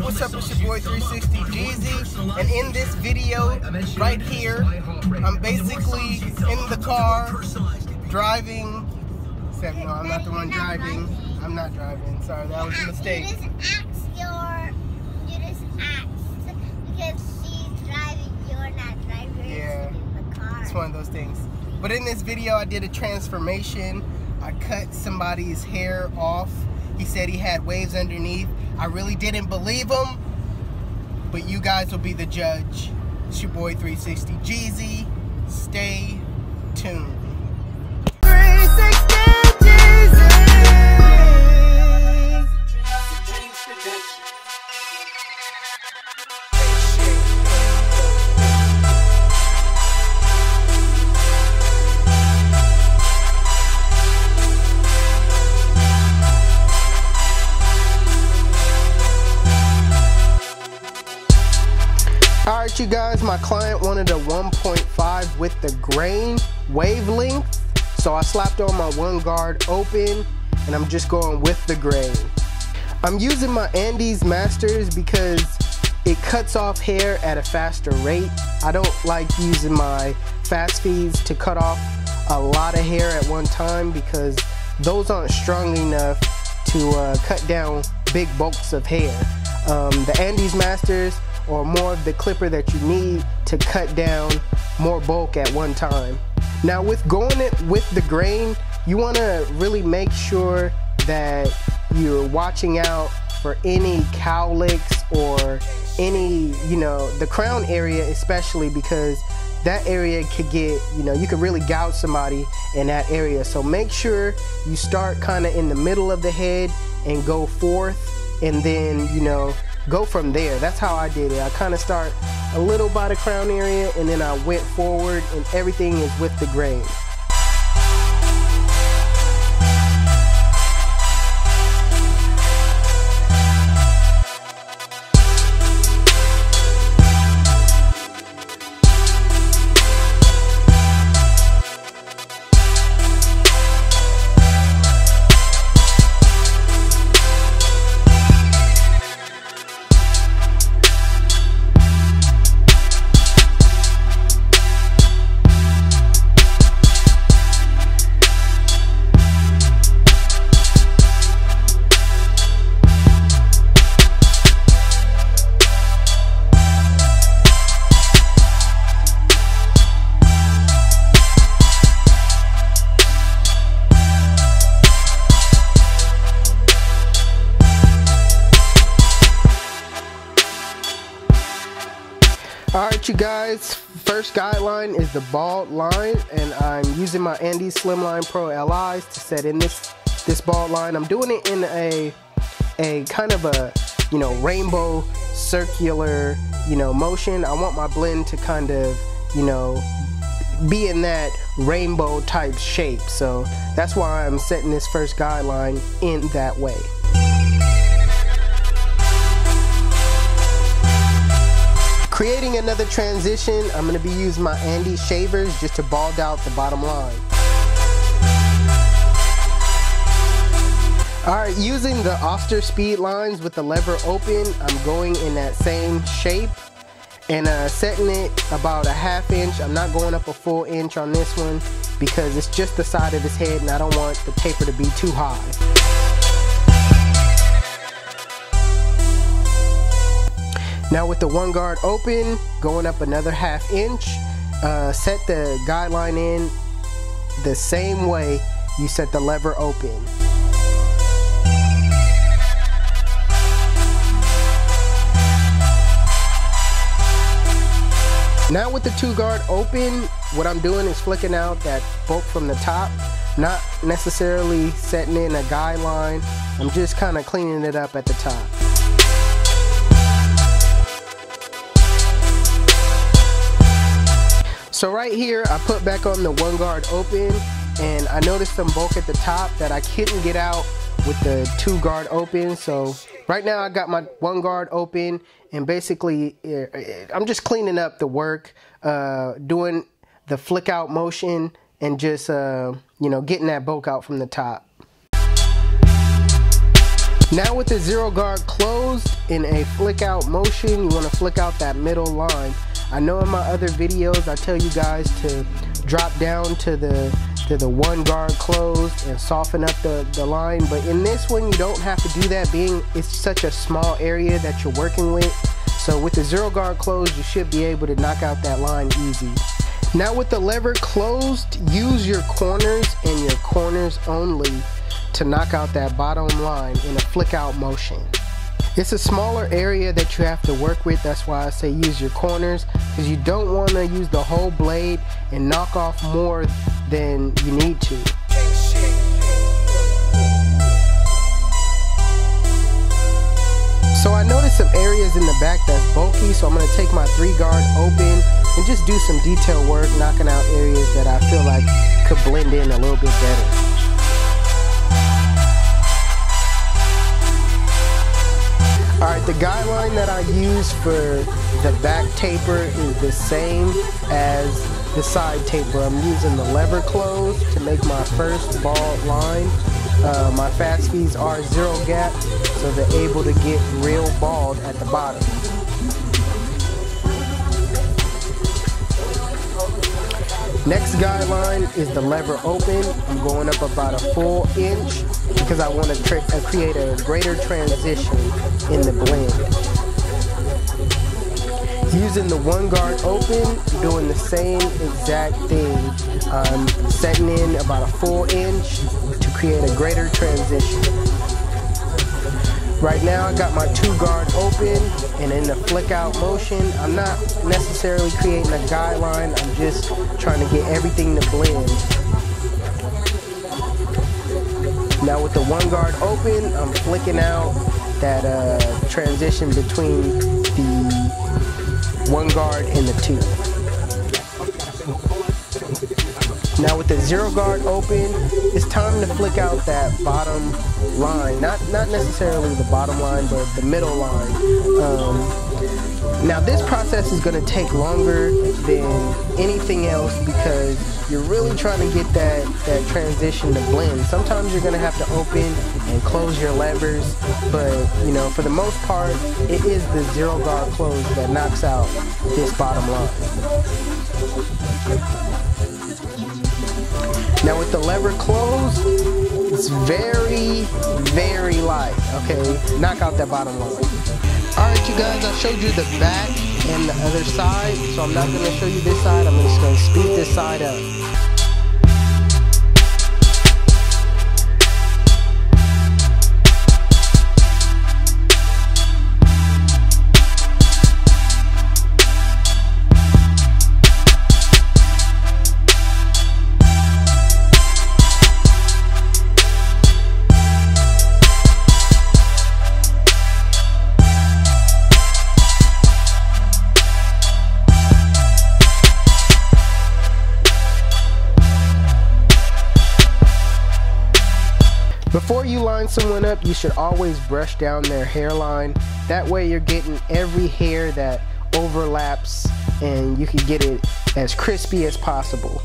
What's up, it's your boy 360 Jeezy, and in this video right here, I'm basically in the car driving, except no, I'm not the one driving. I'm not driving, sorry, that was a mistake. You just asked because she's driving, you're not driving. Yeah, in the car. It's one of those things. But in this video, I did a transformation. I cut somebody's hair off. He said he had waves underneath. I really didn't believe him, but you guys will be the judge. It's your boy 360 Jeezy. Stay tuned. 360 Jeezy. Alright, you guys, my client wanted a 1.5 with the grain wavelength, so I slapped on my one guard open and I'm just going with the grain. I'm using my Andis Masters because it cuts off hair at a faster rate. I don't like using my fast feeds to cut off a lot of hair at one time because those aren't strong enough to cut down big bulks of hair. The Andis Masters or more of the clipper that you need to cut down more bulk at one time. Now with going it with the grain, you want to really make sure that you're watching out for any cowlicks or any, the crown area especially, because that area could get, you could really gouge somebody in that area. So make sure you start kind of in the middle of the head and go forth, and then, go from there. That's how I did it. I kind of start a little by the crown area and then I went forward, and everything is with the grain. Alright, you guys, first guideline is the bald line, and I'm using my Andis Slimline Pro Li's to set in this bald line. I'm doing it in a kind of a rainbow circular motion. I want my blend to kind of be in that rainbow type shape, so that's why I'm setting this first guideline in that way. Creating another transition, I'm going to be using my Andis shavers just to bald out the bottom line. Alright, using the Oster speed lines with the lever open, I'm going in that same shape and setting it about a ½ inch. I'm not going up a full inch on this one because it's just the side of his head and I don't want the taper to be too high. Now with the one guard open, going up another ½ inch, set the guideline in the same way you set the lever open. Now with the two guard open, what I'm doing is flicking out that bulk from the top, not necessarily setting in a guideline. I'm just kind of cleaning it up at the top. So right here, I put back on the one guard open, and I noticed some bulk at the top that I couldn't get out with the two guard open. So right now I got my one guard open, and basically I'm just cleaning up the work, doing the flick out motion, and just getting that bulk out from the top. Now with the zero guard closed in a flick out motion, you want to flick out that middle line. I know in my other videos I tell you guys to drop down to the one guard closed and soften up the line, but in this one you don't have to do that, being it's such a small area that you're working with. So with the zero guard closed, you should be able to knock out that line easy. Now with the lever closed, use your corners and your corners only to knock out that bottom line in a flick out motion. It's a smaller area that you have to work with, that's why I say use your corners, because you don't want to use the whole blade and knock off more than you need to. So I noticed some areas in the back that's bulky, so I'm going to take my 3-guard open and just do some detail work, knocking out areas that I feel like could blend in a little bit better. Alright, the guideline that I use for the back taper is the same as the side taper. I'm using the lever close to make my first bald line. My fast feeds are 0 gap, so they're able to get real bald at the bottom. Next guideline is the lever open. I'm going up about a full inch because I want to create a greater transition in the blend. Using the 1 guard open, doing the same exact thing. I'm setting in about a full inch to create a greater transition. Right now I got my 2 guard open, and in the flick out motion, I'm not necessarily creating a guideline, I'm just trying to get everything to blend. Now with the 1 guard open, I'm flicking out that transition between the 1 guard and the 2. Now with the 0 guard open, it's time to flick out that bottom line. Not necessarily the bottom line, but the middle line. Now this process is going to take longer than anything else because you're really trying to get that transition to blend. Sometimes you're going to have to open and close your levers, but you know, for the most part, it is the 0 guard close that knocks out this bottom line. Now with the lever closed, it's very, very light, okay? Knock out that bottom line. Alright you guys, I showed you the back and the other side, so I'm not going to show you this side, I'm just going to speed this side up. Before you line someone up, you should always brush down their hairline. That way you're getting every hair that overlaps and you can get it as crispy as possible.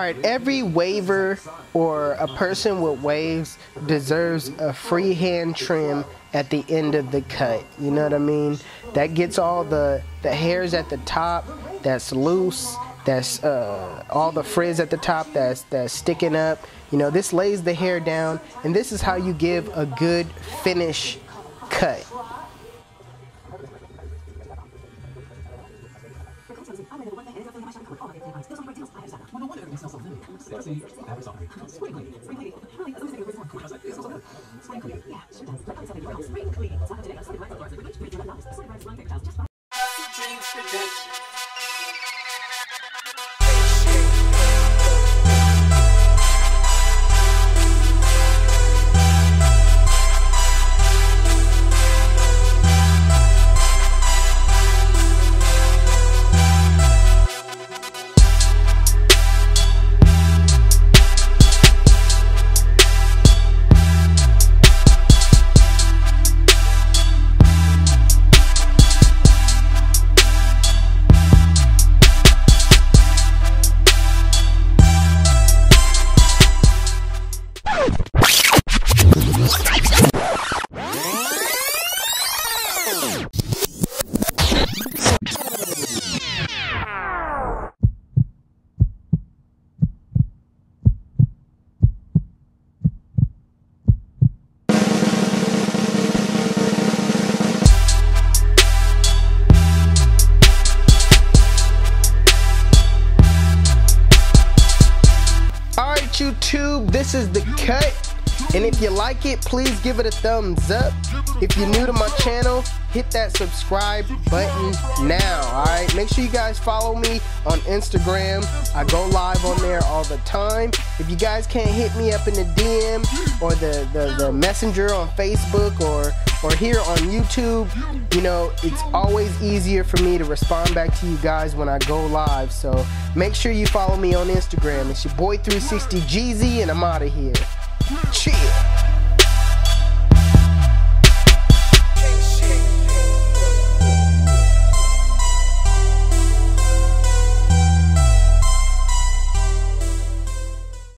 Alright, every waver or a person with waves deserves a freehand trim at the end of the cut. You know what I mean? That gets all the hairs at the top that's loose, that's all the frizz at the top that's sticking up. You know, this lays the hair down, and this is how you give a good finish cut. YouTube, this is the cut, and if you like it, please give it a thumbs up. If you're new to my channel, hit that subscribe button now. Alright, make sure you guys follow me on Instagram. I go live on there all the time. If you guys can't hit me up in the DM or the messenger on Facebook or here on YouTube, you know, it's always easier for me to respond back to you guys when I go live. So make sure you follow me on Instagram. It's your boy 360 GZ, and I'm out of here. Chill.